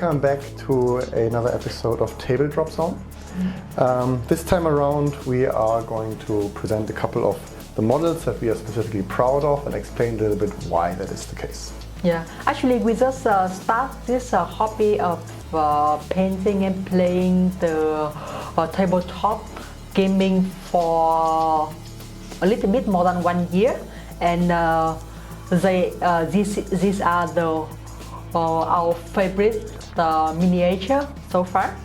welcome back to another episode of TableDropZone. This time around we are going to present a couple of the models that we are specifically proud of and explain a little bit why that is the case. Yeah, actually we just start this hobby of painting and playing the tabletop gaming for a little bit more than 1 year, and these are the our favorite miniature so far.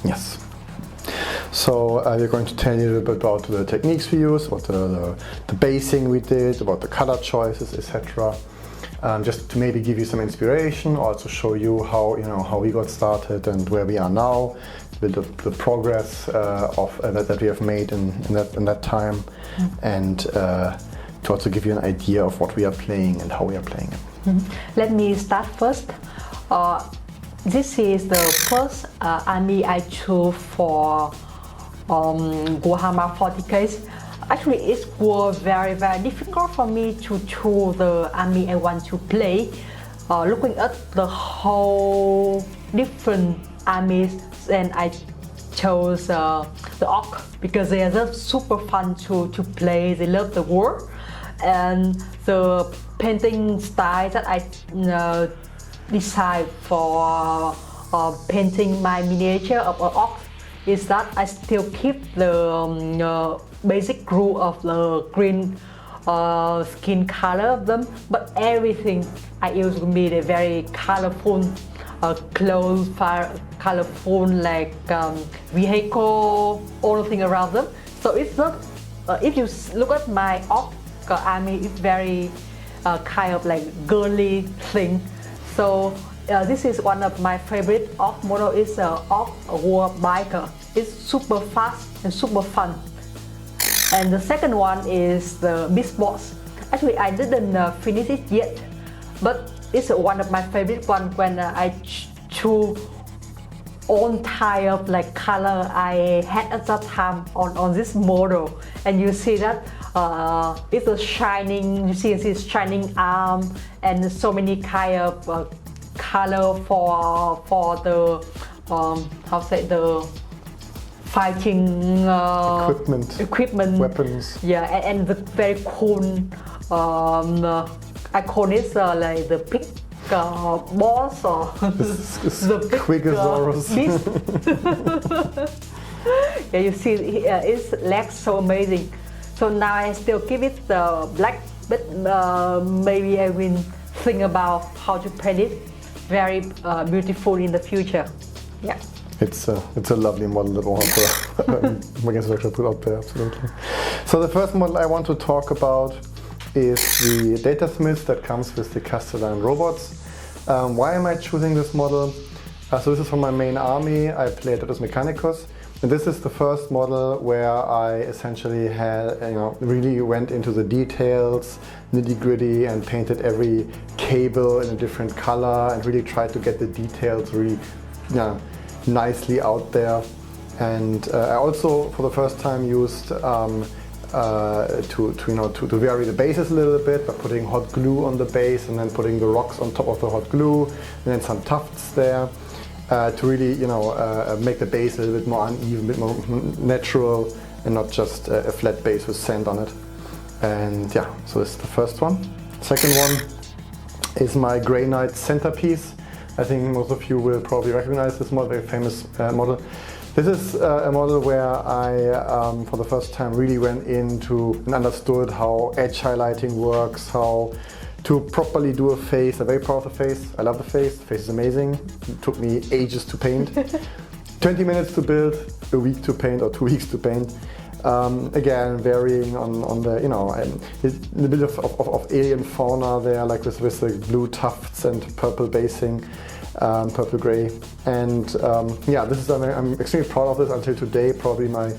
Yes. So we're going to tell you a little bit about the techniques we use, about the basing we did, about the color choices, etc. Just to maybe give you some inspiration, also show you how we got started and where we are now, a bit of the progress that we have made in that time, and to also give you an idea of what we are playing and how we are playing it. Let me start first. This is the first army I chose for Warhammer 40k. Actually, it was very difficult for me to choose the army I want to play. Looking at the whole different armies, and I chose the Orc because they are just super fun to play. They love the war, and the painting style that I decide for painting my miniature of an Orc is that I still keep the basic rule of the green skin color of them, but everything I use will be the very colorful clothes, colorful like vehicle, all the thing around them. So it's not, if you look at my Orc army, it's very kind of like girly thing. So this is one of my favorite Orc model. Is Orc war biker. It's super fast and super fun. And the second one is the Beast Boss. Actually, I didn't finish it yet, but it's one of my favorite ones when I choose all type of like color I had at that time on this model. And you see that it's a shining, you see this shining arm and so many kind of color for the the fighting equipment, weapons. Yeah, and the very cool icon is like the big boss or the big beast. Yeah, you see its legs so amazing. So now I still give it the black, but maybe I will think about how to paint it very beautiful in the future. Yeah. It's a lovely model that Warhammer put out there, absolutely. So the first model I want to talk about is the Data Smith that comes with the Castellan robots. Why am I choosing this model? So this is from my main army. I played Datus Mechanicus, and this is the first model where I essentially had, really went into the details, nitty-gritty, and painted every cable in a different color and really tried to get the details really, nicely out there. And I also, for the first time, used to vary the bases a little bit by putting hot glue on the base and then putting the rocks on top of the hot glue and then some tufts there to really make the base a little bit more uneven, a bit more natural, and not just a flat base with sand on it. And yeah, so this is the first one. Second one is my Grey Knight centerpiece. I think most of you will probably recognize this model, very famous model. This is a model where I, for the first time, really went into and understood how edge highlighting works, how to properly do a face. I'm very proud of the face. I love the face. The face is amazing. It took me ages to paint. 20 minutes to build, a week to paint, or 2 weeks to paint. Again, varying on the, a bit of alien fauna there, like with the blue tufts and purple basing, purple gray. And this is, I'm extremely proud of this until today, probably my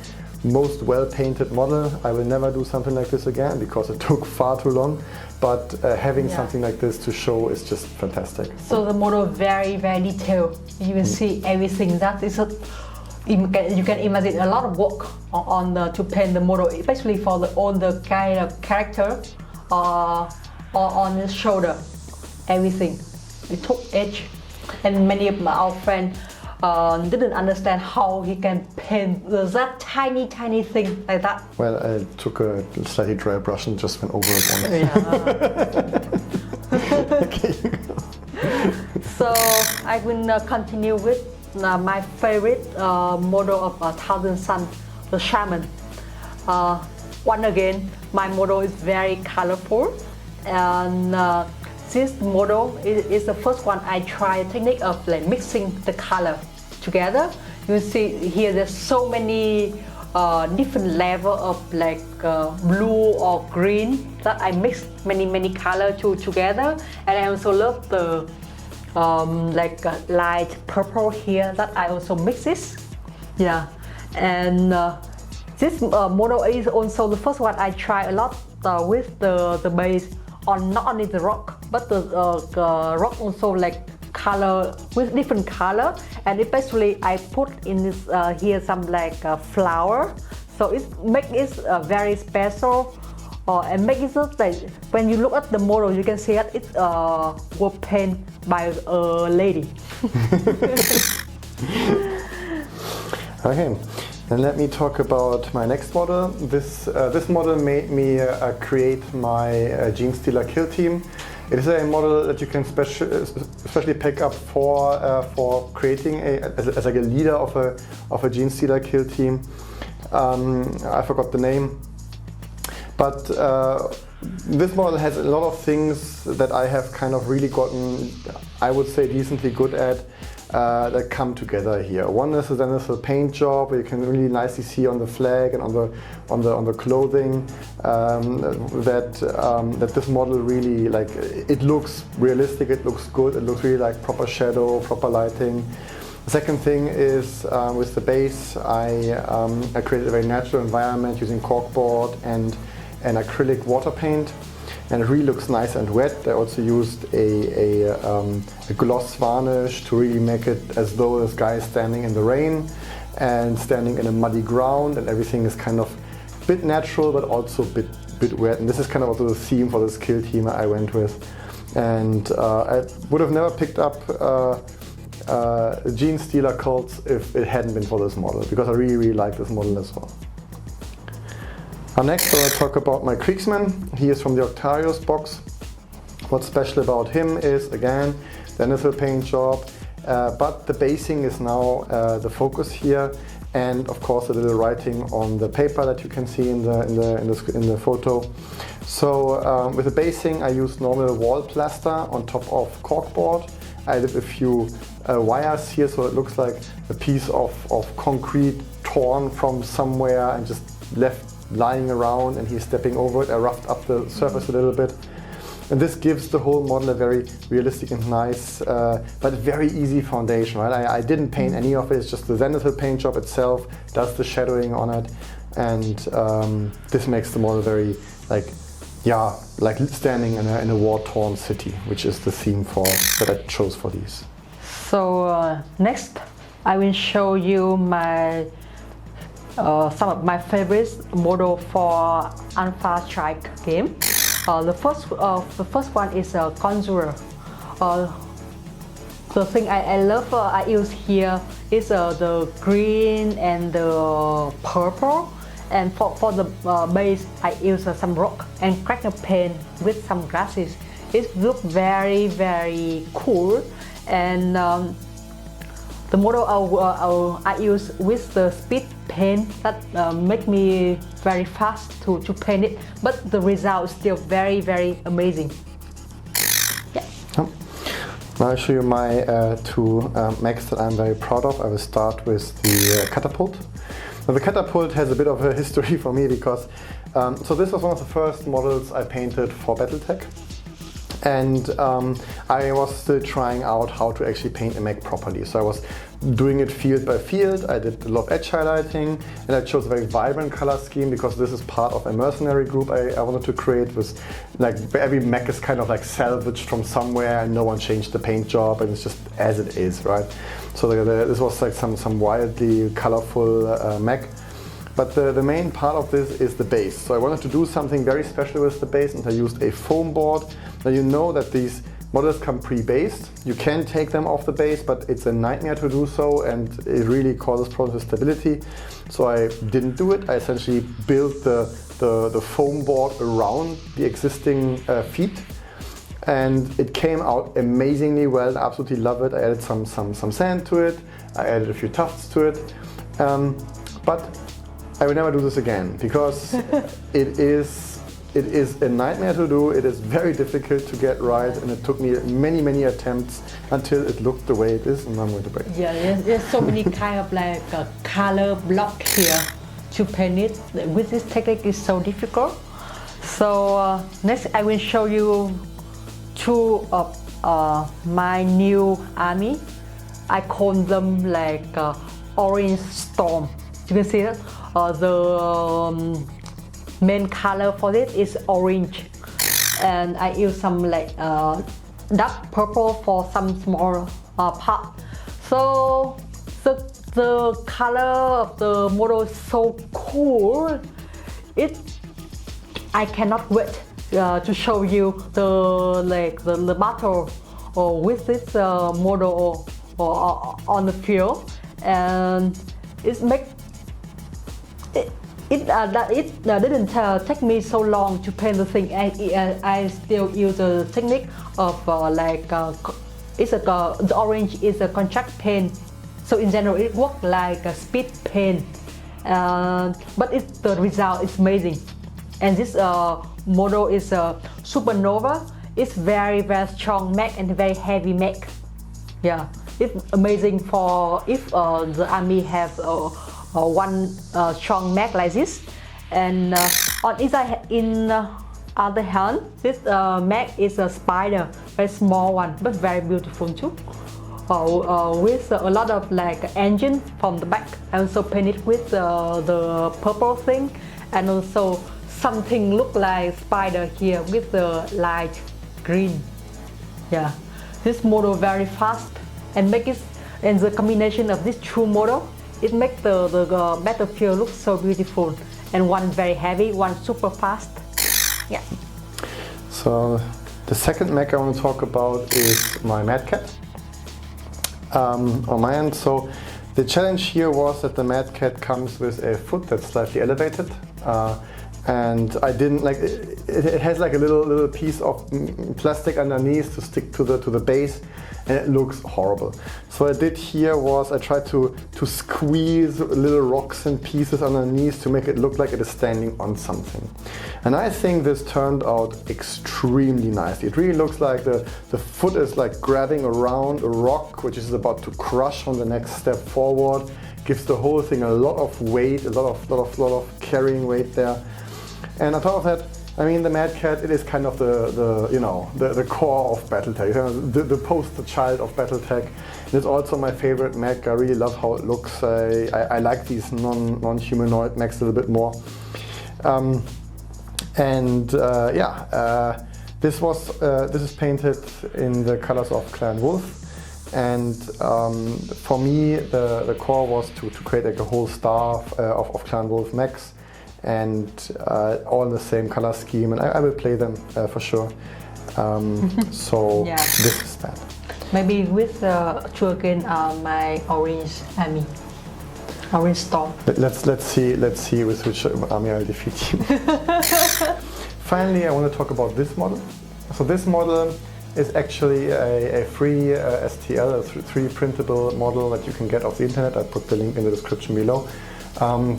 most well-painted model. I will never do something like this again because it took far too long, but having something like this to show is just fantastic. So the model very detailed. You will see everything. That is you can imagine a lot of work to paint the model, especially for all the kind of character on his shoulder. Everything. We took edge And many of our friends didn't understand how he can paint that tiny thing like that. Well, I took a slightly dry brush and just went over it once. Yeah. Okay. So I will continue with my favorite model of Thousand Sun, the Shaman. Once again, my model is very colorful, and this model is the first one I try technique of like mixing the color together. You see here there's so many different level of like blue or green that I mix many color together, and I also love the like light purple here that I also mix this. Yeah, and this model is also the first one I try a lot with the base on not only the rock but the rock also like color with different color, and especially I put in this here some like flower, so it makes it very special. And make it look like when you look at the model, you can see that it was painted by a lady. Okay, then let me talk about my next model. This model made me create my Gene Stealer kill team. It is a model that you can especially pick up for creating as like a leader of a Gene Stealer kill team. I forgot the name. But this model has a lot of things that I have kind of really gotten, I would say, decently good at that come together here. One is then is a paint job where you can really nicely see on the flag and on the clothing that this model really like it looks realistic, it looks good, it looks really like proper shadow, proper lighting. The second thing is with the base, I created a very natural environment using corkboard and acrylic water paint, and it really looks nice and wet. I also used a gloss varnish to really make it as though this guy is standing in the rain and standing in a muddy ground, and everything is kind of a bit natural but also a bit wet. And this is kind of also the theme for this kill team I went with. And I would have never picked up Gene Stealer cults if it hadn't been for this model, because I really like this model as well. Next I will talk about my Kriegsman. He is from the Octarius box. What's special about him is, again, the initial paint job, but the basing is now the focus here, and of course a little writing on the paper that you can see in the photo. So with the basing I used normal wall plaster on top of corkboard. I did a few wires here, so it looks like a piece of concrete torn from somewhere and just left lying around, and he's stepping over it. I roughed up the surface a little bit, and this gives the whole model a very realistic and nice but very easy foundation, right? I didn't paint any of it, it's just the zenithal paint job itself does the shadowing on it, and this makes the model very like standing in a war-torn city, which is the theme that I chose for these. So next I will show you my some of my favorite model for Alpha Strike game. The first one is a Conjurer. The thing I love I use here is the green and the purple, and for the base I use some rock and cracker paint with some grasses. It looks very cool, and the model I use with the speed paint that make me very fast to paint it, but the result is still very amazing. Yeah. Now I'll show you my two mechs that I'm very proud of. I will start with the catapult. Now the catapult has a bit of a history for me because so this was one of the first models I painted for Battletech. And I was still trying out how to actually paint a mech properly. So I was doing it field by field. I did a lot of edge highlighting, and I chose a very vibrant color scheme because this is part of a mercenary group I wanted to create, with like every mech is kind of like salvaged from somewhere and no one changed the paint job and it's just as it is, right? So this was like some wildly colorful mech. But the main part of this is the base. So I wanted to do something very special with the base, and I used a foam board. Now you know that these models come pre-based. You can take them off the base, but it's a nightmare to do so, and it really causes problems with stability. So I didn't do it. I essentially built the foam board around the existing feet, and it came out amazingly well. I absolutely love it. I added some sand to it. I added a few tufts to it, but I will never do this again because it is a nightmare to do. It is very difficult to get right, and it took me many attempts until it looked the way it is, and I'm going to break it. Yeah, there's so many kind of like color block here to paint it. With this technique is so difficult. So next I will show you two of my new army. I call them like orange storm. You can see that the main color for this is orange, and I use some like dark purple for some small part. So the color of the model is so cool. I cannot wait to show you the battle with this model on the field, and it didn't take me so long to paint the thing. I still use the technique of the orange is a contract paint, so in general it works like a speed paint, but the result is amazing. And this model is a supernova. It's very strong mech and very heavy mech. Yeah, it's amazing for if the army have one strong mech like this. And in other hand, this mech is a spider, very small one, but very beautiful too. With a lot of like engine from the back. I also painted with the purple thing, and also something look like spider here with the light green. Yeah, this model very fast, and the combination of these two models, it makes the battlefield look so beautiful. And one very heavy, one super fast. Yeah. So the second mech I want to talk about is my Mad Cat. On my end, so the challenge here was that the Mad Cat comes with a foot that's slightly elevated. And I didn't like it has like a little piece of plastic underneath to stick to the base, and it looks horrible. So what I did here was I tried to squeeze little rocks and pieces underneath to make it look like it is standing on something. And I think this turned out extremely nicely. It really looks like the foot is like grabbing around a rock which is about to crush on the next step forward. Gives the whole thing a lot of weight, a lot of carrying weight there. And on top of that, I mean, the Mad Cat, it is kind of the core of Battletech, the poster child of Battletech. And it's also my favorite mech. I really love how it looks. I like these non-humanoid mechs a little bit more. This is painted in the colors of Clan Wolf. And for me, the core was to create like a whole staff of Clan Wolf mechs, and all in the same color scheme, and I will play them for sure. So yeah. This is that. Maybe with two again my orange army, orange storm. Let's see with which army I'll defeat you. Finally, I want to talk about this model. So this model is actually a free STL, a 3D printable model that you can get off the internet. I put the link in the description below.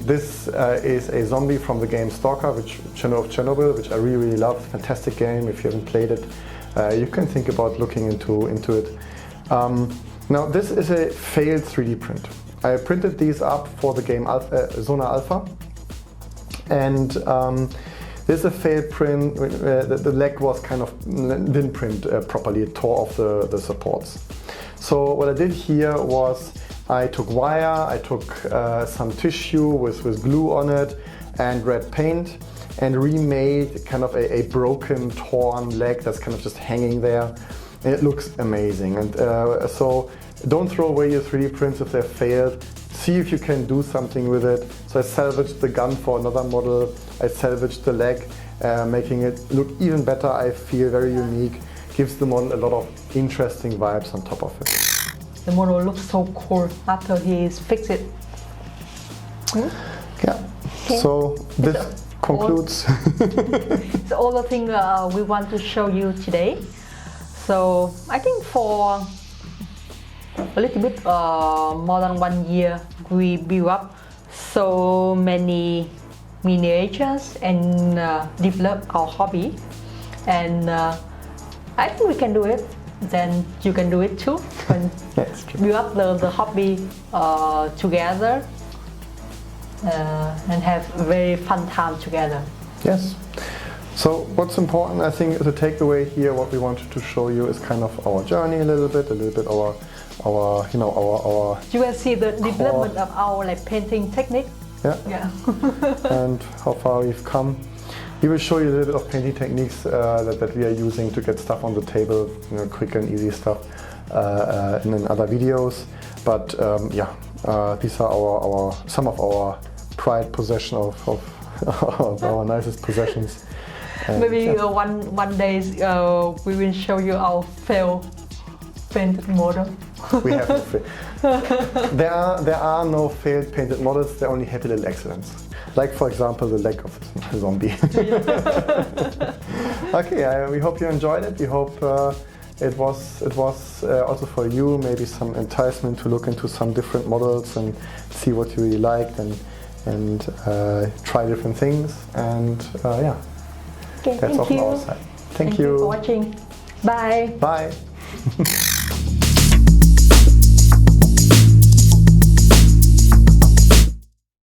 This is a zombie from the game Stalker, Chernobyl, which I really love. Fantastic game. If you haven't played it, you can think about looking into it. Now this is a failed 3D print. I printed these up for the game Zona Alpha, and this is a failed print. The leg was kind of didn't print properly. It tore off the supports. So what I did here was I took wire, I took some tissue with glue on it and red paint, and remade kind of a broken, torn leg that's kind of just hanging there. And it looks amazing. And so don't throw away your 3D prints if they've failed. See if you can do something with it. So I salvaged the gun for another model. I salvaged the leg, making it look even better. I feel very unique. gives the model a lot of interesting vibes on top of it. The model looks so cool after he's fixed it. Yeah. Okay. So this concludes. It's all the things we want to show you today. So I think for a little bit more than 1 year, we built up so many miniatures and develop our hobby. And I think we can do it. Then you can do it too. When build up the hobby together and have very fun time together. Yes. So what's important, I think, the takeaway here, what we wanted to show you is kind of our journey a little bit our you know, our. You can see the development of our like painting technique. Yeah. And how far we've come. We will show you a little bit of painting techniques that we are using to get stuff on the table, you know, quick and easy stuff in other videos. But yeah, these are some of our pride possession of our nicest possessions. And maybe one day we will show you our failed painted model. We have no there are no failed painted models. There are only happy little accidents. Like for example the leg of the zombie. Okay, we hope you enjoyed it. We hope it was also for you maybe some enticement to look into some different models and see what you really liked and try different things. And yeah, okay, that's all from our side. Thank you for watching. Bye. Bye.